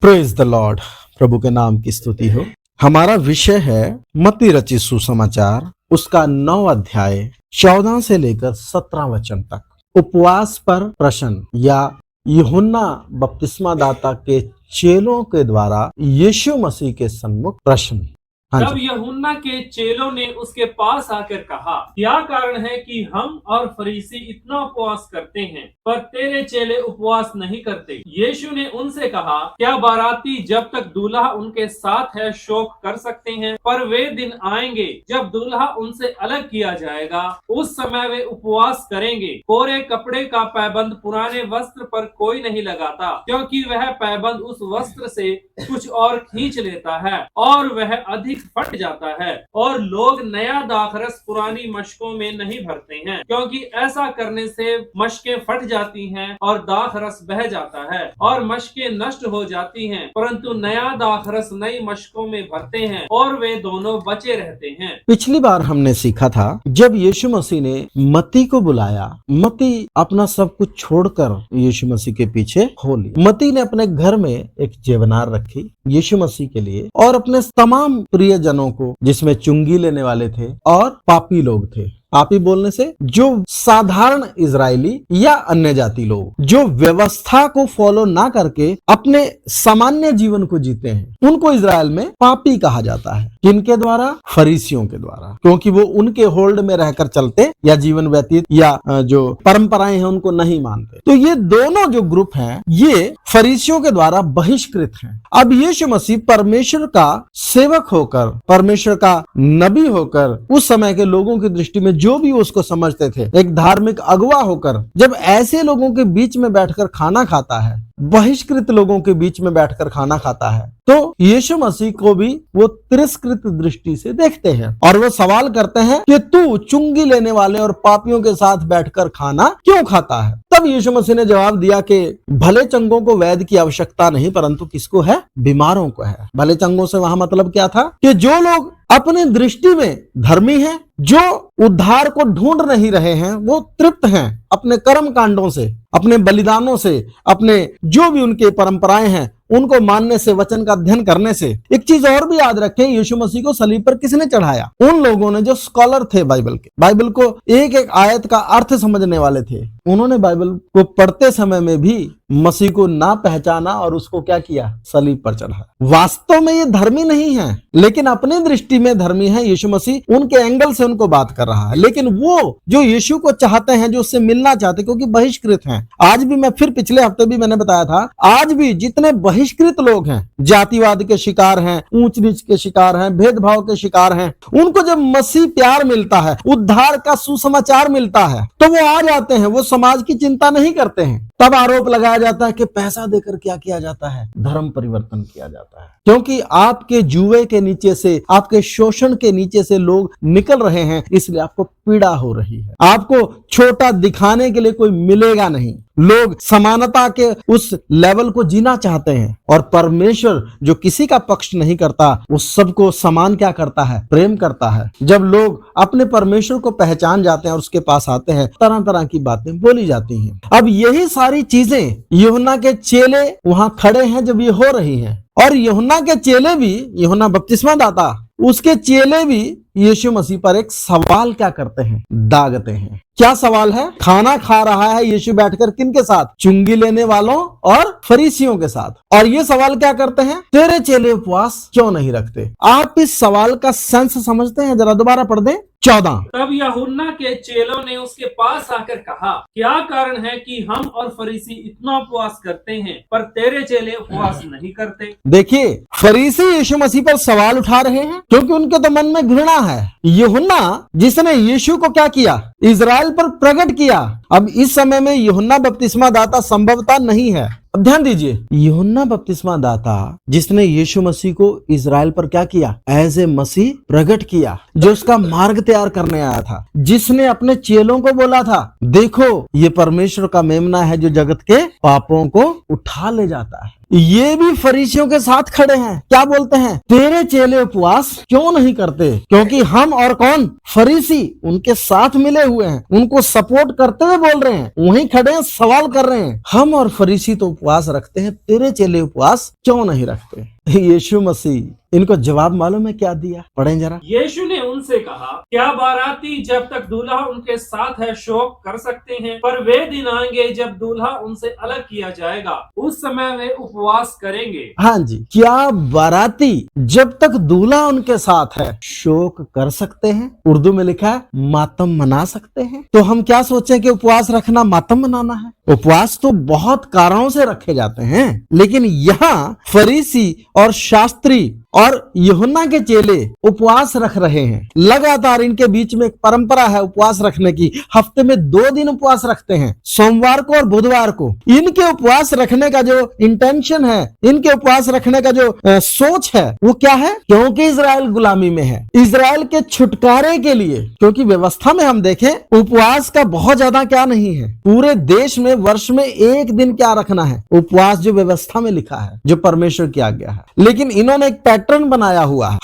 Praise the Lord. प्रभु के नाम की स्तुति हो। हमारा विषय है मत्ती रचित सुसमाचार, उसका 9 अध्याय 14 से लेकर 17 वचन तक। उपवास पर प्रश्न या यूहन्ना बपतिस्मा दाता के चेलों के द्वारा यीशु मसीह के सन्मुख प्रश्न। तब यूहन्ना के चेलों ने उसके पास आकर कहा, क्या कारण है कि हम और फरीसी इतना उपवास करते हैं पर तेरे चेले उपवास नहीं करते? यीशु ने उनसे कहा, क्या बाराती जब तक दूल्हा उनके साथ है शोक कर सकते हैं? पर वे दिन आएंगे जब दूल्हा उनसे अलग किया जाएगा, उस समय वे उपवास करेंगे। कोरे कपड़े का पैबंद पुराने वस्त्र पर कोई नहीं लगाता, क्योंकि वह पैबंद उस वस्त्र से कुछ और खींच लेता है और वह अधिक फट जाता है। और लोग नया दाखरस पुरानी मशकों में नहीं भरते हैं, क्योंकि ऐसा करने से मशकें फट जाती हैं और दाखरस बह जाता है और मशकें नष्ट हो जाती हैं। परंतु नया दाखरस नई मशकों में भरते हैं और वे दोनों बचे रहते हैं। पिछली बार हमने सीखा था जब यीशु मसीह ने मत्ती को बुलाया, मत्ती अपना सब कुछ छोड़कर यीशु मसीह के पीछे हो ली। मत्ती ने अपने घर में एक जेवनार रखी यीशु मसीह के लिए और अपने तमाम प्रिय जनों को, जिसमें चुंगी लेने वाले थे और पापी लोग थे। पापी बोलने से जो साधारण इजरायली या अन्य जाति लोग जो व्यवस्था को फॉलो ना करके अपने सामान्य जीवन को जीते हैं, उनको इजराइल में पापी कहा जाता है। किनके द्वारा? फरीसियों के द्वारा, क्योंकि वो उनके होल्ड में रहकर चलते या जीवन व्यतीत या जो परंपराएं हैं उनको नहीं मानते। तो ये दोनों जो ग्रुप हैं ये फरीसियों के द्वारा बहिष्कृत हैं। अब यीशु मसीह परमेश्वर का सेवक होकर, परमेश्वर का नबी होकर, उस समय के लोगों की दृष्टि में जो भी उसको समझते थे, एक धार्मिक अगुवा होकर जब ऐसे लोगों के बीच में बैठकर खाना खाता है, बहिष्कृत लोगों के बीच में बैठकर खाना खाता है, तो यीशु मसीह को भी वो तिरस्कृत दृष्टि से देखते हैं और वो सवाल करते हैं कि तू चुंगी लेने वाले और पापियों के साथ बैठकर खाना क्यों खाता है? तब यीशु मसीह ने जवाब दिया कि भले चंगों को वैद्य की आवश्यकता नहीं, परंतु किसको है? बीमारों को है। भले चंगों से वहां मतलब क्या था कि जो लोग अपने दृष्टि में धर्मी हैं, जो उद्धार को ढूंढ नहीं रहे हैं, वो तृप्त हैं अपने कर्म कांडों से, अपने बलिदानों से, अपने जो भी उनके परंपराएं हैं उनको मानने से, वचन का अध्ययन करने से। एक चीज और भी याद रखें, यीशु मसीह को सलीब पर किसने चढ़ाया? उन लोगों ने जो स्कॉलर थे बाइबल के, बाइबल को एक एक आयत का अर्थ समझने वाले थे। उन्होंने बाइबल को पढ़ते समय में भी मसीह को ना पहचाना और उसको क्या किया? सलीब पर चढ़ाया। वास्तव में ये धर्मी नहीं है, लेकिन अपनी दृष्टि में धर्मी है। यीशु मसीह उनके एंगल से उनको बात कर रहा है, लेकिन वो जो यीशु को चाहते हैं, जो उससे मिलना चाहते, क्योंकि बहिष्कृत हैं। आज भी मैं फिर पिछले हफ्ते भी मैंने बताया था, आज भी जितने बहिष्कृत लोग हैं, जातिवाद के शिकार हैं, ऊंच नीच के शिकार हैं, भेदभाव के शिकार हैं, उनको जब मसीह प्यार मिलता है, उद्धार का सुसमाचार मिलता है, तो वो आ जाते हैं। वो समाज की चिंता नहीं करते हैं। तब आरोप लगाया जाता है कि पैसा देकर क्या किया जाता है? धर्म परिवर्तन किया जाता है। क्योंकि आपके जुए के नीचे से, आपके शोषण के नीचे से लोग निकल रहे हैं, इसलिए आपको पीड़ा हो रही है। आपको छोटा दिखाने के लिए कोई मिलेगा नहीं। लोग समानता के उस लेवल को जीना चाहते हैं और परमेश्वर जो किसी का पक्ष नहीं करता, वो सबको समान क्या करता है? प्रेम करता है। जब लोग अपने परमेश्वर को पहचान जाते हैं और उसके पास आते हैं, तरह तरह की बातें बोली जाती हैं। अब यही सारी चीजें यूहन्ना के चेले वहां खड़े हैं जब ये हो रही हैं, और यूहन्ना के चेले भी, यूहन्ना बपतिस्मा दाता, उसके चेले भी यीशु मसीह पर एक सवाल क्या करते हैं? दागते हैं। क्या सवाल है? खाना खा रहा है यीशु बैठकर किनके साथ? चुंगी लेने वालों और फरीसियों के साथ। और ये सवाल क्या करते हैं? तेरे चेले उपवास क्यों नहीं रखते? आप इस सवाल का सेंस समझते हैं? जरा दोबारा पढ़ दें 14। तब यूहन्ना के चेलों ने उसके पास आकर कहा, क्या कारण है कि हम और फरीसी इतना उपवास करते हैं पर तेरे चेले उपवास नहीं करते? देखिए, फरीसी यीशु मसीह पर सवाल उठा रहे हैं क्योंकि उनके तो मन में घृणा है। यूहन्ना जिसने यीशु को क्या किया? इजराइल पर प्रकट किया। अब इस समय में यूहन्ना बपतिस्मा दाता संभवतः नहीं है। अब ध्यान दीजिए, यूहन्ना बपतिस्मा दाता जिसने यीशु मसीह को इजराइल पर क्या किया? एज ए मसीह प्रकट किया, जो उसका मार्ग तैयार करने आया था, जिसने अपने चेलों को बोला था, देखो ये परमेश्वर का मेमना है जो जगत के पापों को उठा ले जाता है। ये भी फरीसियों के साथ खड़े हैं। क्या बोलते हैं? तेरे चेले उपवास क्यों नहीं करते? क्योंकि हम और कौन? फरीसी उनके साथ मिले हुए हैं, उनको सपोर्ट करते हुए बोल रहे हैं, वहीं खड़े हैं, सवाल कर रहे हैं। हम और फरीसी तो उपवास रखते हैं, तेरे चेले उपवास क्यों नहीं रखते? यीशु मसीह इनको जवाब मालूम है क्या दिया? पढ़ें जरा। यीशु ने उनसे कहा, क्या बाराती जब तक दूल्हा उनके साथ है शोक कर सकते हैं? पर वे दिन आएंगे जब दूल्हा उनसे अलग किया जाएगा, उस समय वे उपवास करेंगे। हाँ जी, क्या बाराती जब तक दूल्हा उनके साथ है शोक कर सकते हैं? उर्दू में लिखा है मातम मना सकते हैं। तो हम क्या सोचें कि उपवास रखना मातम मनाना है? उपवास तो बहुत कारणों से रखे जाते हैं, लेकिन यहाँ फरीसी और शास्त्री और यूहन्ना के चेले उपवास रख रहे हैं। लगातार इनके बीच में एक परंपरा है उपवास रखने की। हफ्ते में 2 दिन उपवास रखते हैं, सोमवार को और बुधवार को। इनके उपवास रखने का जो इंटेंशन है, इनके उपवास रखने का जो सोच है, वो क्या है? क्योंकि इजराइल गुलामी में है, इजराइल के छुटकारे के लिए। क्योंकि व्यवस्था में हम देखें, उपवास का बहुत ज्यादा क्या नहीं है। पूरे देश में वर्ष में 1 दिन क्या रखना है? उपवास, जो व्यवस्था में लिखा है, जो परमेश्वर की आज्ञा है। लेकिन इन्होंने एक पैटर्न बनाया हुआ है,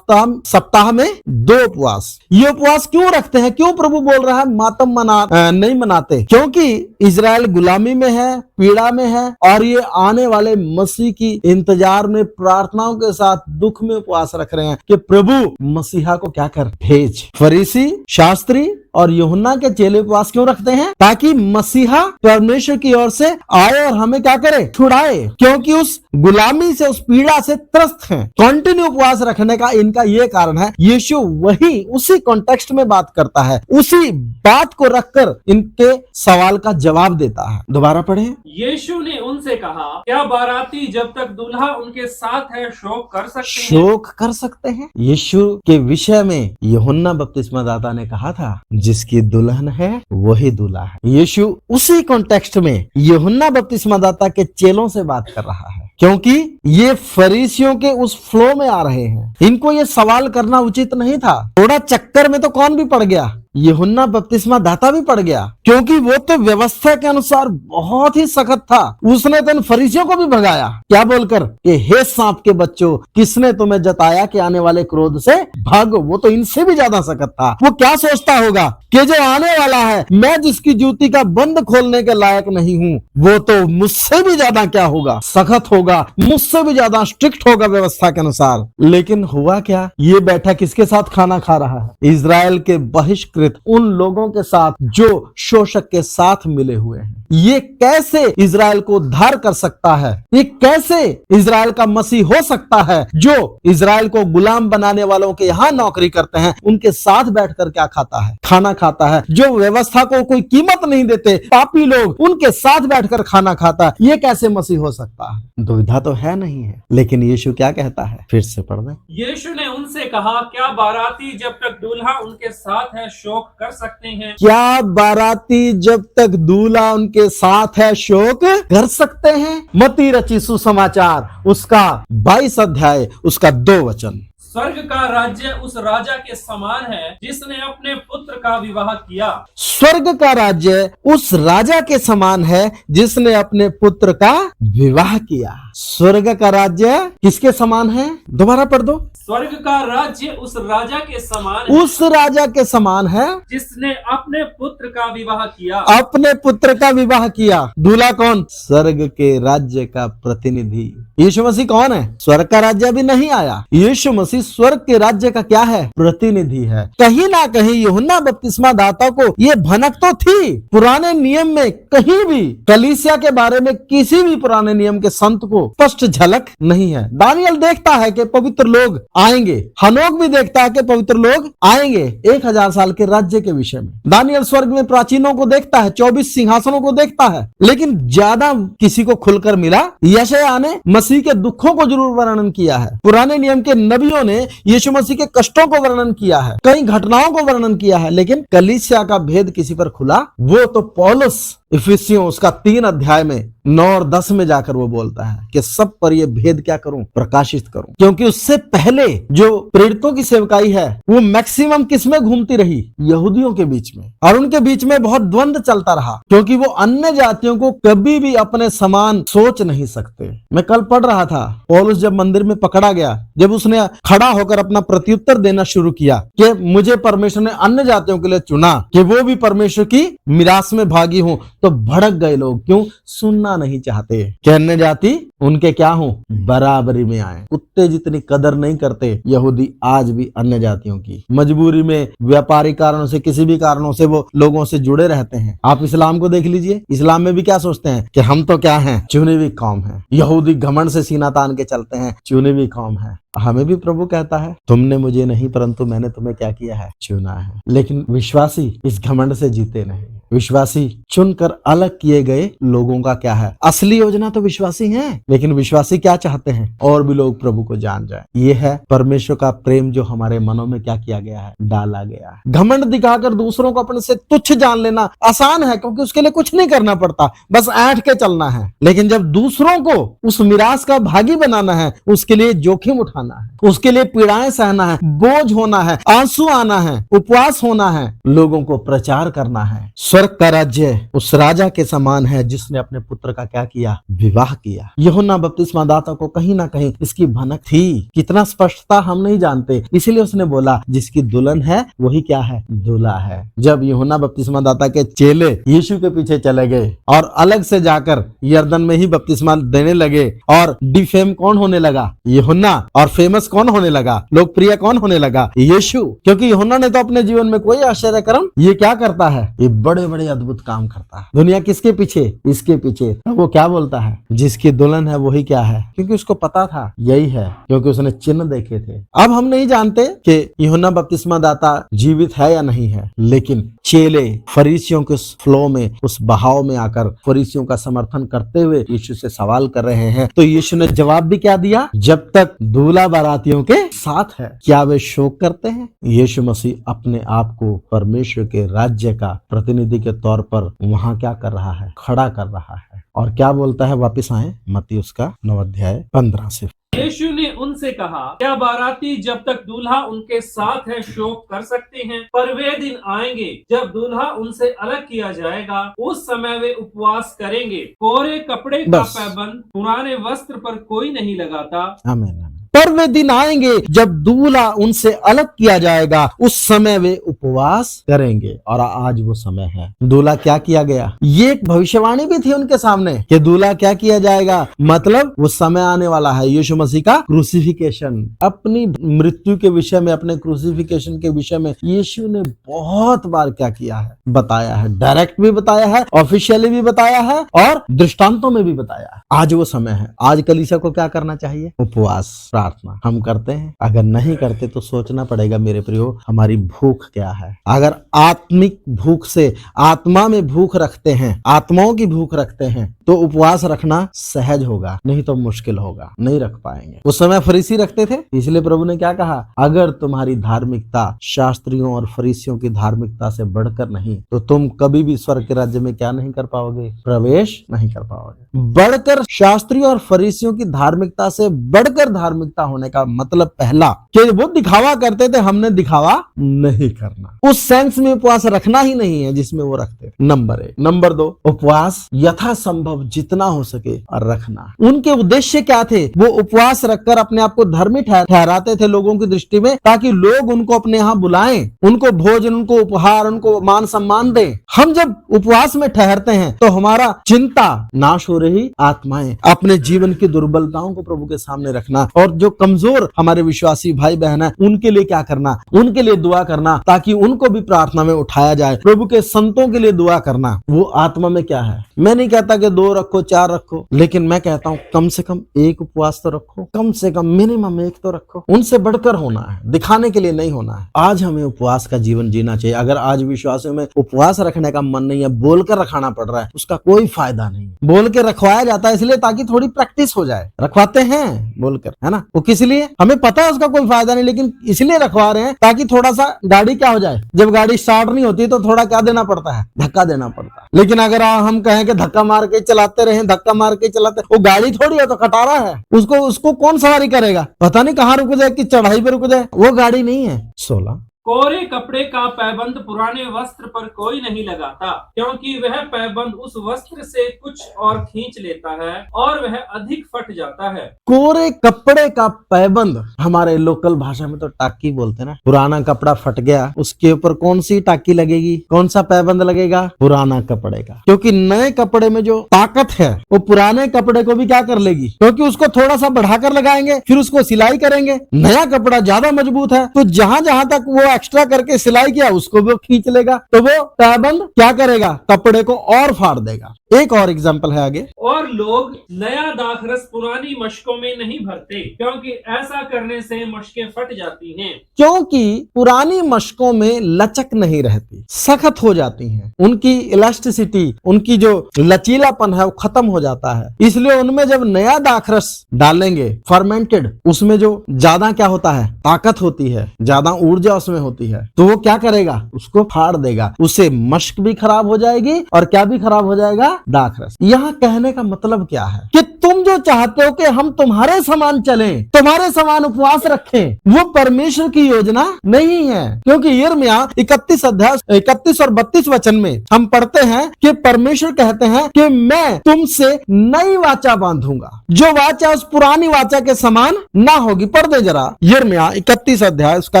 सप्ताह में 2 उपवास। ये उपवास क्यों रखते हैं? क्यों प्रभु बोल रहा है मातम नहीं मनाते? क्योंकि इजराइल गुलामी में है, पीड़ा में है, और ये आने वाले मसीह की इंतजार में प्रार्थनाओं के साथ दुख में उपवास रख रहे हैं कि प्रभु मसीहा को क्या कर भेज। फरीसी, शास्त्री और यूहन्ना के चेले उपवास क्यों रखते हैं? ताकि मसीहा परमेश्वर की ओर से आए और हमें क्या करे? छुड़ाए। क्योंकि उस गुलामी से, उस पीड़ा से त्रस्त हैं। कंटिन्यू उपवास रखने का इनका ये कारण है। यीशु वही उसी कॉन्टेक्स्ट में बात करता है, उसी बात को रखकर इनके सवाल का जवाब देता है। दोबारा पढ़ें। यीशु ने उनसे कहा, क्या बाराती जब तक दूल्हा उनके साथ है शोक कर सकते हैं? शोक कर सकते हैं। यीशु के विषय में यूहन्ना बपतिस्मादाता ने कहा था, जिसकी दुल्हन है वही दूल्हा है। यीशु उसी कॉन्टेक्स्ट में यूहन्ना बपतिस्मादाता के चेलों से बात कर रहा है, क्योंकि ये फरीसियों के उस फ्लो में आ रहे हैं। इनको ये सवाल करना उचित नहीं था। थोड़ा चक्कर में तो कौन भी पड़ गया? यूहन्ना बपतिस्मा दाता भी पड़ गया, क्योंकि वो तो व्यवस्था के अनुसार बहुत ही सख्त था। उसने तो इन फरीसियों को भी भगाया, क्या बोलकर कि हे सांप के बच्चों, किसने तुम्हें जताया कि आने वाले क्रोध से भागो? वो तो इनसे भी ज्यादा सख्त था। वो क्या सोचता होगा कि जो आने वाला है, मैं जिसकी जूती का बंद खोलने के लायक नहीं हूँ, वो तो मुझसे भी ज्यादा क्या होगा? सख्त होगा, मुझसे भी ज्यादा स्ट्रिक्ट होगा व्यवस्था के अनुसार। लेकिन हुआ क्या? ये बैठा किसके साथ खाना खा रहा है? इजराइल के बहिष्कृत उन लोगों के साथ जो शोषक के साथ मिले हुए हैं। ये कैसे इजराइल को उद्धार कर सकता है? ये कैसे इजराइल का मसीह हो सकता है जो इजराइल को गुलाम बनाने वालों के यहाँ नौकरी करते हैं, उनके साथ बैठकर क्या खाता है? खाना खाता है। जो व्यवस्था को कोई कीमत नहीं देते पापी लोग, उनके साथ बैठकर खाना खाता है। ये कैसे मसीह हो सकता है? दुविधा तो है नहीं है। लेकिन यीशु क्या कहता है? फिर से पढ़ दें। यीशु ने उनसे कहा, क्या बाराती जब तक दूल्हा उनके साथ है शोक कर सकते हैं? क्या बाराती जब तक दूल्हा उनके साथ है शोक कर सकते हैं? मत्ती रची सुसमाचार उसका 22 अध्याय उसका 2 वचन। स्वर्ग का राज्य उस राजा के समान है जिसने अपने पुत्र का विवाह किया। स्वर्ग का राज्य उस राजा के समान है जिसने अपने पुत्र का विवाह किया। स्वर्ग का राज्य किसके समान है? दोबारा पढ़ दो। स्वर्ग का राज्य उस राजा के समान है, उस राजा के समान है जिसने अपने पुत्र का विवाह किया। अपने पुत्र का विवाह किया। दूल्हा कौन? स्वर्ग के राज्य का प्रतिनिधि। यीशु मसीह कौन है? स्वर्ग का राज्य अभी नहीं आया। यीशु मसीह स्वर्ग के राज्य का क्या है? प्रतिनिधि है। कहीं ना कहीं यूहन्ना बपतिस्मा दाता को ये भनक तो थी। पुराने नियम में कहीं भी कलीसिया के बारे में किसी भी पुराने नियम के संत को स्पष्ट झलक नहीं है। दानियल देखता है कि पवित्र लोग आएंगे, हनोक भी देखता है कि पवित्र लोग आएंगे 1000 साल के राज्य के विषय में। दानियल स्वर्ग में प्राचीनों को देखता है, 24 सिंहासनों को देखता है, लेकिन ज्यादा किसी को खुलकर मिला यशायाह ने मसीह के दुखों को जरूर वर्णन किया है। पुराने नियम के नबियों ने यीशु मसीह के कष्टों को वर्णन किया है, कई घटनाओं को वर्णन किया है, लेकिन कलीसिया का भेद किसी पर खुला वो तो पौलुस इफिसियों उसका 3 अध्याय में 9 और 10 में जाकर वो बोलता है कि सब पर ये भेद क्या करूं, प्रकाशित करूं। क्योंकि उससे पहले जो प्रेरितों की सेवकाई है वो मैक्सिमम किसमें घूमती रही, यहूदियों के बीच में, और उनके बीच में बहुत द्वंद्व चलता रहा, क्योंकि वो अन्य जातियों को कभी भी अपने समान सोच नहीं सकते। मैं कल पढ़ रहा था, पौलुस जब मंदिर में पकड़ा गया, जब उसने खड़ा होकर अपना प्रत्युत्तर देना शुरू किया कि मुझे परमेश्वर ने अन्य जातियों के लिए चुना कि वो भी परमेश्वर की मिरास में भागी हूं, तो भड़क गए लोग। क्यों? सुनना नहीं चाहते कि अन्य जाति उनके क्या हो, बराबरी में आए। कुत्ते जितनी कदर नहीं करते यहूदी आज भी अन्य जातियों की। मजबूरी में, व्यापारिक कारणों से, किसी भी कारणों से वो लोगों से जुड़े रहते हैं। आप इस्लाम को देख लीजिए, इस्लाम में भी क्या सोचते हैं कि हम तो क्या हैं, चुनी हुई कौम है। यहूदी घमंड से सीना तान के चलते हैं, चुनी हुई कौम है। हमें भी प्रभु कहता है तुमने मुझे नहीं परंतु मैंने तुम्हें क्या किया है, चुना है। लेकिन विश्वासी इस घमंड से जीते नहीं। विश्वासी चुनकर अलग किए गए लोगों का क्या है, असली योजना तो विश्वासी हैं। लेकिन विश्वासी क्या चाहते हैं, और भी लोग प्रभु को जान जाए। ये है परमेश्वर का प्रेम जो हमारे मनों में क्या किया गया है, डाला गया है। घमंड दिखाकर दूसरों को अपने से तुच्छ जान लेना आसान है, क्योंकि उसके लिए कुछ नहीं करना पड़ता, बस ऐंठ के चलना है। लेकिन जब दूसरों को उस मिरास का भागी बनाना है, उसके लिए जोखिम उठाना है, उसके लिए पीड़ाएं सहना है, बोझ होना है, आंसू आना है, उपवास होना है, लोगों को प्रचार करना है। स्वर्ग का राज्य उस राजा के समान है जिसने अपने पुत्र का क्या किया, विवाह किया। यूहन्ना बपतिस्मा दाता को कहीं ना कहीं इसकी भनक थी, कितना स्पष्टता हम नहीं जानते, इसलिए उसने बोला जिसकी दुल्हन है वही क्या है, दूल्हा है। जब यूहन्ना बपतिस्मा दाता के चेले यीशु के पीछे चले गए और अलग से जाकर यरदन में ही बपतिस्मा देने लगे, और डिफेम कौन होने लगा, यूहन्ना, और फेमस कौन होने लगा, लोकप्रिय कौन होने लगा, यीशु। क्योंकि यूहन्ना ने तो अपने जीवन में कोई आश्चर्य कर्म ये क्या करता है, ये बड़े बड़े अद्भुत काम करता है। दुनिया किसके पीछे, इसके पीछे। तो वो क्या बोलता है, जिसकी दुल्हन है वही क्या है, क्योंकि उसको पता था यही है, क्योंकि उसने चिन्ह देखे थे। अब हम नहीं जानते कि यूहन्ना बपतिस्मा दाता जीवित है या नहीं है, लेकिन चेले फरीसियों के उस फ्लो में, उस बहाव में आकर फरीसियों का समर्थन करते हुए यीशु से सवाल कर रहे हैं। तो यीशु ने जवाब भी क्या दिया, जब तक दूल्हा बारातियों के साथ है क्या वे शोक करते हैं। यीशु मसीह अपने आप को परमेश्वर के राज्य का प्रतिनिधि के तौर पर वहां क्या कर रहा है, खड़ा कर रहा है। और क्या बोलता है, वापिस आए मत्ती उसका 9 अध्याय 15 से। यीशु ने उनसे कहा, क्या बाराती जब तक दूल्हा उनके साथ है शोक कर सकते हैं? पर वे दिन आएंगे जब दूल्हा उनसे अलग किया जाएगा, उस समय वे उपवास करेंगे। कोरे कपड़े का पैबंद पुराने वस्त्र पर कोई नहीं लगाता। आमीन। पर वे दिन आएंगे जब दूल्हा उनसे अलग किया जाएगा, उस समय वे उपवास करेंगे। और आज वो समय है। दूल्हा क्या किया गया, ये एक भविष्यवाणी भी थी उनके सामने कि दूल्हा क्या किया जाएगा, मतलब वो समय आने वाला है यीशु मसीह का क्रूसिफिकेशन। अपनी मृत्यु के विषय में, अपने क्रूसिफिकेशन के विषय में यीशु ने बहुत बार क्या किया है, बताया है। डायरेक्ट भी बताया है, ऑफिशियली भी बताया है, और दृष्टांतों में भी बताया है। आज वो समय है। आज कलीसिया को क्या करना चाहिए, उपवास, प्रार्थना। हम करते हैं? अगर नहीं करते तो सोचना पड़ेगा मेरे प्रियो, हमारी भूख क्या है। अगर आत्मिक भूख से, आत्मा में भूख रखते हैं, आत्माओं की भूख रखते हैं, तो उपवास रखना सहज होगा, नहीं तो मुश्किल होगा, नहीं रख पाएंगे। उस समय फरीसी रखते थे, इसलिए प्रभु ने क्या कहा, अगर तुम्हारी धार्मिकता शास्त्रियों और फरीसियों की धार्मिकता से बढ़कर नहीं, तो तुम कभी भी स्वर्ग के राज्य में क्या नहीं कर पाओगे, प्रवेश नहीं कर पाओगे। बढ़कर शास्त्रियों और फरीसियों की धार्मिकता से बढ़कर धार्मिकता होने का मतलब पहला कि वो दिखावा करते थे, हमने दिखावा नहीं करना। उस सेंस में उपवास रखना ही नहीं है जिसमें वो रखते थे, नंबर 1। नंबर 2, उपवास यथासंभव जितना हो सके और रखना। उनके उद्देश्य क्या थे, वो उपवास रखकर अपने आप को धर्मी ठहराते थे लोगों की दृष्टि में, ताकि लोग उनको अपने यहाँ बुलाएं, उनको भोजन, उनको उपहार, उनको मान सम्मान दें। हम जब उपवास में ठहरते हैं तो हमारा चिंता नाश हो रही आत्माएं, अपने जीवन की दुर्बलताओं को प्रभु के सामने रखना, और जो कमजोर हमारे विश्वासी भाई बहन है उनके लिए क्या करना, उनके लिए दुआ करना, ताकि उनको भी प्रार्थना में उठाया जाए। प्रभु के संतों के लिए दुआ करना। वो आत्मा में क्या है, मैं नहीं कहता कि 2 रखो, 4 रखो, लेकिन मैं कहता हूं कम से कम 1 उपवास तो रखो, कम से कम मिनिमम 1 तो रखो। उनसे बढ़कर होना है, दिखाने के लिए नहीं होना है। आज हमें उपवास का जीवन जीना चाहिए। अगर आज विश्वासियों में उपवास रखने का मन नहीं है, बोलकर रखाना पड़ रहा है, उसका कोई फायदा नहीं। बोल के रखवाया जाता है इसलिए ताकि थोड़ी प्रैक्टिस हो जाए, रखवाते हैं बोलकर, है ना। वो किस लिए, हमें पता है उसका कोई फायदा नहीं, लेकिन इसलिए रखवा रहे हैं ताकि थोड़ा सा गाड़ी क्या हो जाए, जब गाड़ी स्टार्ट नहीं होती तो थोड़ा क्या देना पड़ता है, धक्का देना पड़ता है। लेकिन अगर हम कहें कि धक्का मार के चलाते रहे, धक्का मार के चलाते, वो गाड़ी थोड़ी है, तो खटारा है, उसको कौन सवारी करेगा, पता नहीं कहाँ रुक जाए, कि चढ़ाई पे रुक जाए, वो गाड़ी नहीं है। 16 कोरे कपड़े का पैबंद पुराने वस्त्र पर कोई नहीं लगाता, क्योंकि वह पैबंद उस वस्त्र से कुछ और खींच लेता है और वह अधिक फट जाता है। कोरे कपड़े का पैबंद, हमारे लोकल भाषा में तो टाकी बोलते हैं ना। पुराना कपड़ा फट गया, उसके ऊपर कौन सी टाकी लगेगी, कौन सा पैबंद लगेगा, पुराना कपड़े का। क्योंकि नए कपड़े में जो ताकत है वो पुराने कपड़े को भी क्या कर लेगी, क्योंकि उसको थोड़ा सा बढ़ाकर लगाएंगे, फिर उसको सिलाई करेंगे। नया कपड़ा ज्यादा मजबूत है, तो जहां जहां तक वो एक्स्ट्रा करके सिलाई किया उसको वो खींच लेगा, तो वो पैबंद क्या करेगा, कपड़े को और फाड़ देगा। एक और एग्जाम्पल है आगे, और लोग नया दाखरस पुरानी मशकों में नहीं भरते, क्योंकि ऐसा करने से मशकें फट जाती हैं। क्योंकि पुरानी मशकों में लचक नहीं रहती, सख्त हो जाती हैं, उनकी इलास्टिसिटी, उनकी जो लचीलापन है वो खत्म हो जाता है। इसलिए उनमें जब नया दाखरस डालेंगे फर्मेंटेड, उसमें जो ज्यादा क्या होता है, ताकत होती है, ज्यादा ऊर्जा उसमें होती है, तो वो क्या करेगा, उसको फाड़ देगा, उससे मशक भी खराब हो जाएगी और क्या भी खराब हो जाएगा, दाखरस। यहाँ कहने का मतलब क्या है कि तुम जो चाहते हो कि हम तुम्हारे समान चलें, तुम्हारे समान उपवास रखें, वो परमेश्वर की योजना नहीं है। क्योंकि यिर्मयाह 31 अध्याय 31 और 32 वचन में हम पढ़ते हैं कि परमेश्वर कहते हैं कि मैं तुमसे नई वाचा बांधूंगा, जो वाचा उस पुरानी वाचा के समान ना होगी। पढ़ दे जरा यिर्मयाह 31 अध्याय उसका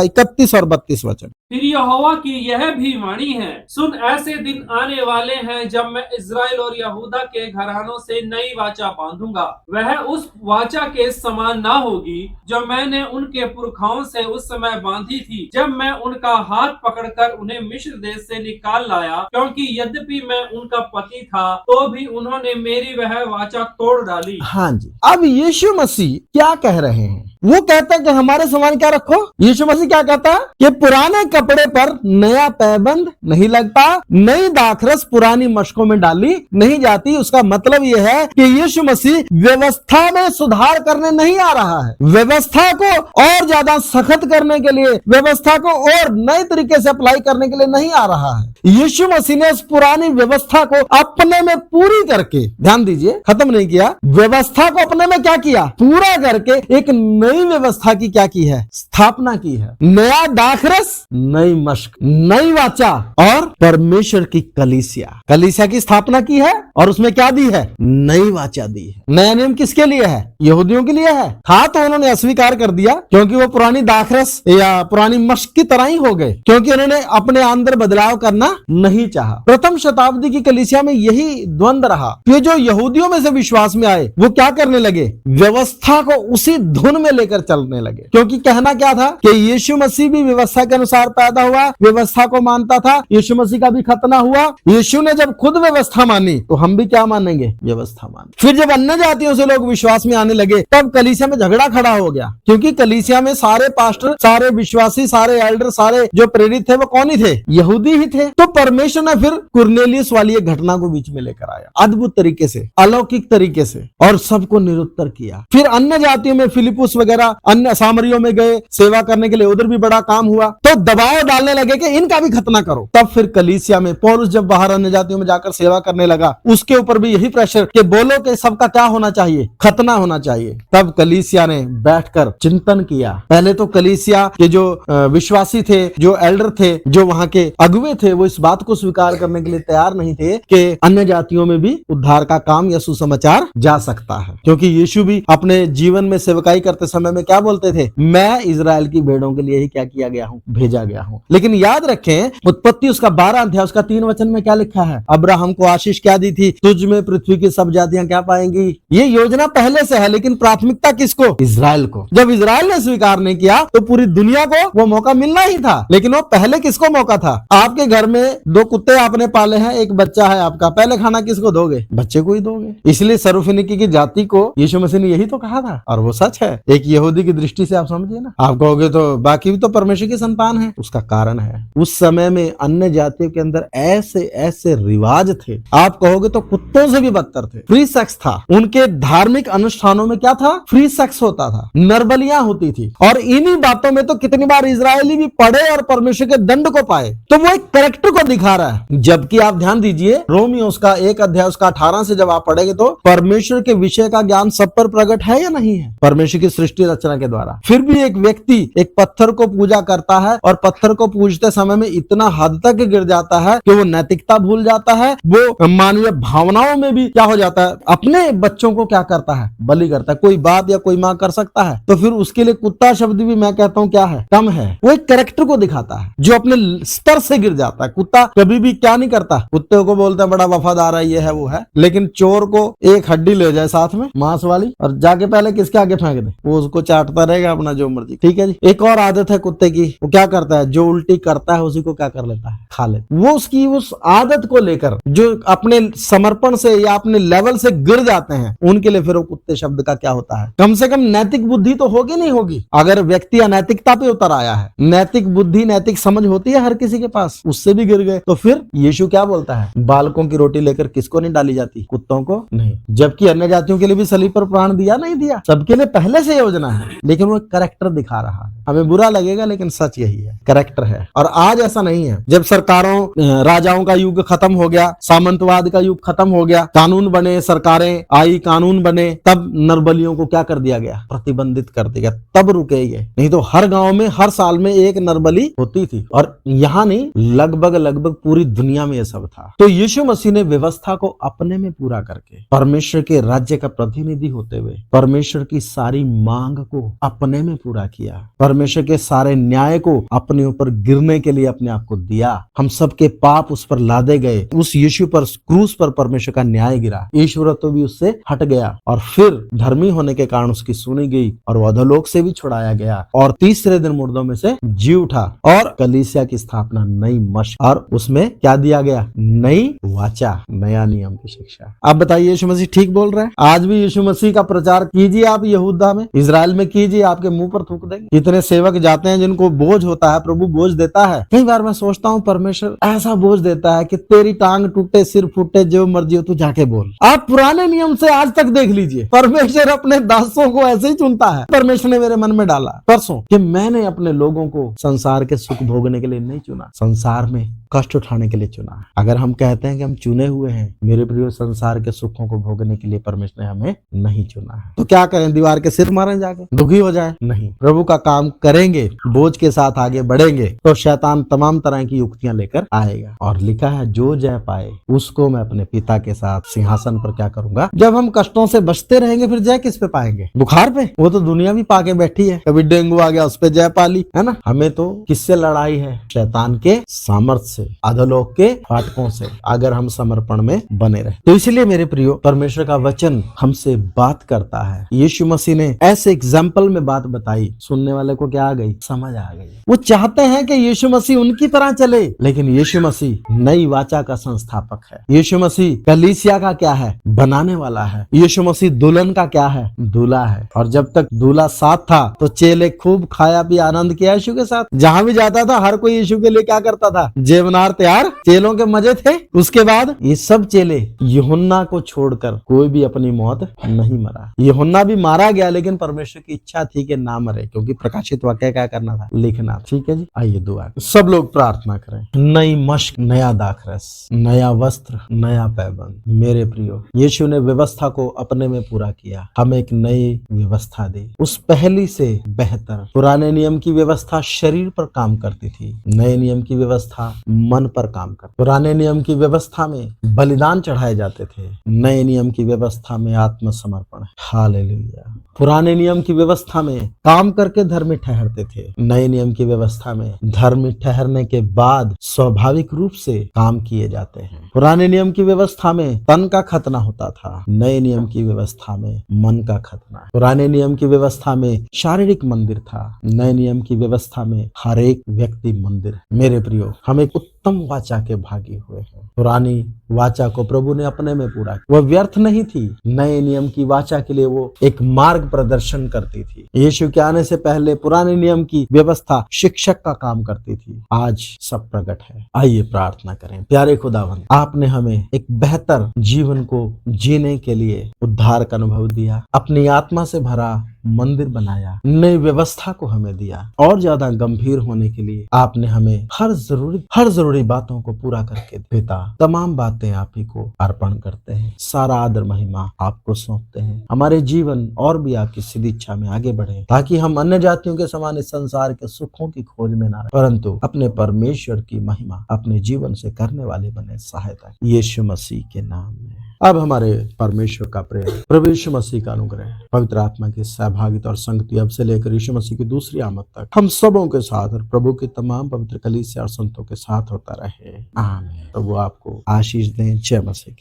31 और 32 वचन। फिर यहोवा की यह भी वाणी है, सुन ऐसे दिन आने वाले हैं जब मैं इस्राएल और यहूदा के घरानों से नई वाचा बांधूंगा, वह उस वाचा के समान ना होगी जो मैंने उनके पुरखाओं से उस समय बांधी थी, जब मैं उनका हाथ पकड़कर उन्हें मिस्र देश से निकाल लाया, क्योंकि यद्यपि मैं उनका पति था तो भी उन्होंने मेरी वह वाचा तोड़ डाली। हाँ जी, अब यीशु मसीह क्या कह रहे हैं, वो कहता है कि हमारे समान क्या रखो। यीशु मसीह क्या कहता है कि पुराने कपड़े पर नया पैबंद नहीं लगता, नई दाखरस पुरानी मशकों में डाली नहीं जाती। उसका मतलब यह है कि यीशु मसीह व्यवस्था में सुधार करने नहीं आ रहा है, व्यवस्था को और ज्यादा सख्त करने के लिए, व्यवस्था को और नए तरीके से अप्लाई करने के लिए नहीं आ रहा है। यीशु मसीह ने उस पुरानी व्यवस्था को अपने में पूरी करके, ध्यान दीजिए, खत्म नहीं किया, व्यवस्था को अपने में क्या किया, पूरा करके एक नई व्यवस्था की क्या की है, स्थापना की है। नया दाखरस, नई मशक, नई वाचा और परमेश्वर की कलीसिया की स्थापना की है और उसमें क्या दी है, नई वाचा दी है। नया नियम किसके लिए है, यहूदियों के लिए है। था तो उन्होंने अस्वीकार कर दिया, क्योंकि वो पुरानी दाखरस या पुरानी मशक की तरह ही हो गए, क्योंकि उन्होंने अपने अंदर बदलाव करना नहीं चाहा। प्रथम शताब्दी की कलीसिया में यही द्वंद रहा कि जो यहूदियों में से विश्वास में आए वो क्या करने लगे, व्यवस्था को उसी धुन में लेकर चलने लगे। क्योंकि कहना क्या था कि यीशु मसीह भी व्यवस्था के अनुसार पैदा हुआ, व्यवस्था को मानता था, यीशु मसीह का भी खतना हुआ। यीशु ने जब खुद व्यवस्था मानी तो हम भी क्या मानेंगे, व्यवस्था माने। फिर जब अन्य जातियों से लोग विश्वास में आने लगे तब कलीसिया में झगड़ा खड़ा हो गया, क्योंकि कलीसिया में सारे पास्टर, सारे विश्वासी, सारे एल्डर, सारे जो प्रेरित थे वो कौन ही थे, यहूदी ही थे। तो परमेश्वर ने फिर कुरनेलियुस वाली एक घटना को बीच में लेकर आया, अद्भुत तरीके से, अलौकिक तरीके से, और सबको निरुत्तर किया। फिर अन्य जातियों में फिलिपुस वगैरह अन्य सामरियों में गए सेवा करने के लिए, उधर भी बड़ा काम हुआ, तो दबाव डालने लगे कि इनका भी खतना करो। तब फिर कलीसिया में पौलुस जब बाहर अन्य जातियों में जाकर सेवा करने लगा, उसके ऊपर भी यही प्रेशर कि बोलो कि सबका क्या होना चाहिए, खतना होना चाहिए। तब कलीसिया ने बैठकर चिंतन किया। पहले तो कलीसिया के जो विश्वासी थे, जो एल्डर थे, जो वहां के अगुवे थे, वो इस बात को स्वीकार करने के लिए तैयार नहीं थे कि अन्य जातियों में भी उद्धार का काम या सुसमाचार जा सकता है। क्योंकि यीशु भी अपने जीवन में सेवकाई करते समय में क्या बोलते थे, मैं इजराइल की भेड़ों के लिए ही क्या किया गया हूँ, भेजा गया हूँ। लेकिन याद रखें, उत्पत्ति उसका 12 अध्याय उसका 3 वचन में क्या लिखा है, अब्राहम को आशीष क्या दी थी, तुझ में पृथ्वी की सब जातियां क्या पाएंगी। ये योजना पहले से है, लेकिन प्राथमिकता किसको, इजराइल को। जब इजराइल ने स्वीकार नहीं किया तो पूरी दुनिया को वो मौका मिलना ही था, लेकिन वो पहले किसको मौका था, आपके घर में में 2 कुत्ते आपने पाले हैं, एक बच्चा है आपका, पहले खाना किसको दोगे? बच्चे को ही दोगे। इसलिए सरूफिनिकी की जाति को यीशु मसीह ने यही तो कहा था, और वो सच है। एक यहूदी की दृष्टि से आप समझिए ना। आप कहोगे तो बाकी भी तो परमेश्वर की संतान है, उसका कारण है उस समय में अन्य जातियों के अंदर ऐसे ऐसे रिवाज थे, आप कहोगे तो कुत्तों से भी बदतर थे। फ्री सेक्स था उनके धार्मिक अनुष्ठानों में, क्या था? फ्री सेक्स होता था, नरबलियां होती थी। और इन्हीं बातों में तो कितनी बार इजरायली भी पढ़े और परमेश्वर के दंड को पाए। तो वो एक कैरेक्टर को दिखा रहा है। जबकि आप ध्यान दीजिए, रोमियो उसका 1 अध्याय उसका 18 से जब आप पढ़ेंगे तो परमेश्वर के विषय का ज्ञान सब पर प्रकट है या नहीं है, परमेश्वर की सृष्टि रचना के द्वारा। फिर भी एक व्यक्ति एक पत्थर को पूजा करता है और पत्थर को पूजते समय में इतना हद तक गिर जाता है कि वो नैतिकता भूल जाता है, वो मानवीय भावनाओं में भी क्या हो जाता है, अपने बच्चों को क्या करता है? बलि करता है। कोई बाप या कोई माँ कर सकता है? तो फिर उसके लिए कुत्ता शब्द भी मैं कहता हूं क्या है? कम है। वो एक कैरेक्टर को दिखाता है जो अपने स्तर से गिर जाता है। कुत्ता कभी भी क्या नहीं करता, कुत्ते को बोलते हैं बड़ा वफादार है, ये है वो है, लेकिन चोर को एक हड्डी ले जाए साथ में मांस वाली और जाके पहले किसके आगे फेंक दे, वो उसको चाटता रहेगा अपना जो मर्जी। ठीक है जी। एक और आदत है कुत्ते की, वो क्या करता है? जो उल्टी करता है उसी को क्या कर लेता है? खा ले। वो उसकी उस आदत को लेकर जो अपने समर्पण से या अपने लेवल से गिर जाते हैं, उनके लिए फिर वो कुत्ते शब्द का क्या होता है? कम से कम नैतिक बुद्धि तो होगी नहीं होगी। अगर व्यक्ति अनैतिकता पे उतर आया है, नैतिक बुद्धि नैतिक समझ होती है हर किसी के पास, उससे भी गिर गए, तो फिर यीशु क्या बोलता है? बालकों की रोटी लेकर किसको नहीं डाली जाती? कुत्तों को नहीं। जबकि अन्य जातियों के लिए भी सलीब पर प्राण दिया नहीं दिया, सबके लिए पहले से योजना है, लेकिन वो कैरेक्टर दिखा रहा है। हमें बुरा लगेगा लेकिन सच यही है, कैरेक्टर है। और आज ऐसा नहीं है। जब सरकारों राजाओं का युग खत्म हो गया, सामंतवाद का युग खत्म हो गया, कानून बने, सरकारें आई, कानून बने, तब नरबलियों को क्या कर दिया गया? प्रतिबंधित कर दिया, तब रुके ये। नहीं तो हर गांव में हर साल में एक नरबली होती थी, और यहाँ नहीं, लगभग पूरी दुनिया में ये सब था। तो यीशु मसीह ने व्यवस्था को अपने में पूरा करके परमेश्वर के राज्य का प्रतिनिधि होते हुए परमेश्वर की सारी मांग को अपने में पूरा किया, परमेश्वर के सारे न्याय को अपने ऊपर गिरने के लिए अपने आप को दिया। हम सबके पाप उस पर लादे गए, उस यीशु पर क्रूस पर परमेश्वर का न्याय गिरा, ईश्वरत्व भी उससे हट गया, और फिर धर्मी होने के कारण उसकी सुनी गई और वो अधोलोक से भी छुड़ाया गया, और तीसरे दिन मुर्दों में से जी उठा, और कलीसिया की स्थापना, नई मशक, और उसमें क्या दिया गया? नई वाचा, नया नियम की शिक्षा। आप बताइए, यीशु मसीह ठीक बोल रहे हैं? आज भी यीशु मसीह का प्रचार कीजिए आप यहूदा में, इजराइल में कीजिए, आपके मुंह पर थूक देंगे। कितने सेवक जाते हैं जिनको बोझ होता है, प्रभु बोझ देता है। कई बार मैं सोचता हूँ परमेश्वर ऐसा बोझ देता है कि तेरी टांग टूटे, सिर फूटे, जो मर्जी हो तू जाके बोल। आप पुराने नियम से आज तक देख लीजिए, परमेश्वर अपने दासों को ऐसे ही चुनता है। परमेश्वर ने मेरे मन में डाला परसों कि मैंने अपने लोगों को संसार के सुख भोगने के लिए नहीं चुना, संसार में कष्ट उठाने के लिए चुना। अगर हम कहते हैं कि हम चुने हुए हैं, मेरे प्रिय, संसार के सुखों को भोगने के लिए परमेश्वर ने हमें नहीं चुना है। तो क्या करें? दीवार के सिर मारें जाके, दुखी हो जाए? नहीं, प्रभु का काम करेंगे, बोझ के साथ आगे बढ़ेंगे, तो शैतान तमाम तरह की युक्तियां लेकर आएगा। और लिखा है, जो जय पाए उसको मैं अपने पिता के साथ सिंहासन पर क्या करूंगा? जब हम कष्टों से बचते रहेंगे, फिर जय किस पे पाएंगे? बुखार पे? वो तो दुनिया भी पाके बैठी है। कभी डेंगू आ गया, उस पे जय पा ली, है ना? हमें तो किससे लड़ाई है? शैतान के सामर्थ्य से, अधोलोक के फाटकों से, अगर हम समर्पण में बने रहे। तो इसलिए मेरे प्रियो, परमेश्वर का वचन हमसे बात करता है। यीशु मसीह ने ऐसे एग्जाम्पल में बात बताई, सुनने वाले को क्या आ गई? समझ आ गई। वो चाहते हैं कि यीशु मसीह उनकी तरह चले, लेकिन यीशु मसीह नई वाचा का संस्थापक है। यीशु मसीह कलीसिया का क्या है? बनाने वाला है। यीशु मसीह दुल्हन का क्या है? दूल्हा है। और जब तक दूल्हा साथ था तो चेले खूब खाया पिया, आनंद किया यीशु के साथ। जहां भी जाता था हर कोई यीशु के लिए क्या करता था? जेवनार तैयार, चेलों के मजे थे। उसके बाद ये सब चेले, यूहन्ना को छोड़कर कोई भी अपनी मौत नहीं मरा। यूहन्ना भी मारा गया, लेकिन परमेश्वर की इच्छा थी कि ना मरे, क्योंकि प्रकाशित वाक्य क्या करना था? लिखना। ठीक है जी। आइए दुआ, सब लोग प्रार्थना करें। नई मशक, नया दाखरस, नया वस्त्र, नया पैबंद। मेरे प्रियो, यीशु ने व्यवस्था को अपने में पूरा किया, हमें एक नई व्यवस्था दी, उस पहली से बेहतर। पुराने नियम की व्यवस्था शरीर पर काम करती थी, नए नियम की व्यवस्था मन पर काम कर। पुराने नियम की व्यवस्था में बलिदान चढ़ाए जाते थे, नए नियम की व्यवस्था में आत्मसमर्पण। हालेलुया। पुराने नियम की व्यवस्था में काम करके धर्मी ठहरते थे, नए नियम की व्यवस्था में धर्मी ठहरने के बाद स्वाभाविक रूप से काम किए जाते हैं। पुराने नियम की व्यवस्था में तन का खतना होता था, नए नियम की व्यवस्था में मन का खतना। पुराने नियम की व्यवस्था में शारीरिक मंदिर था, नए नियम की व्यवस्था में हर एक व्यक्ति मंदिर। मेरे प्रियो, हम एक उत्तम उत्तम वाचा के भागी हुए हैं। पुरानी वाचा को प्रभु ने अपने में पूरा किया, वह व्यर्थ नहीं थी। नए नियम की वाचा के लिए वो एक मार्ग प्रदर्शन करती थी। यीशु के आने से पहले पुराने नियम की व्यवस्था शिक्षक का काम करती थी, आज सब प्रकट है। आइए प्रार्थना करें। प्यारे खुदावंद, आपने हमें एक बेहतर जीवन को जीने के लिए उद्धार का अनुभव दिया, अपनी आत्मा से भरा मंदिर बनाया, नई व्यवस्था को हमें दिया, और ज्यादा गंभीर होने के लिए आपने हमें हर जरूरी बातों को पूरा करके पिता, तमाम बातें आप ही को अर्पण करते हैं। सारा आदर महिमा आपको सौंपते हैं। हमारे जीवन और भी आपकी सीधी इच्छा में आगे बढ़े, ताकि हम अन्य जातियों के समान इस संसार के सुखों की खोज में ना रहे, परंतु अपने परमेश्वर की महिमा अपने जीवन से करने वाले बने। सहायता यीशु मसीह के नाम में। अब हमारे परमेश्वर का प्रेम, प्रभु यीशु मसीह का अनुग्रह, पवित्र आत्मा की सहभागिता और संगति अब से लेकर यीशु मसीह की दूसरी आमद तक हम सबों के साथ और प्रभु की तमाम पवित्र कलीसिया और संतों के साथ होता रहे। आमीन। प्रभु आपको आशीष दें। जय मसीह की।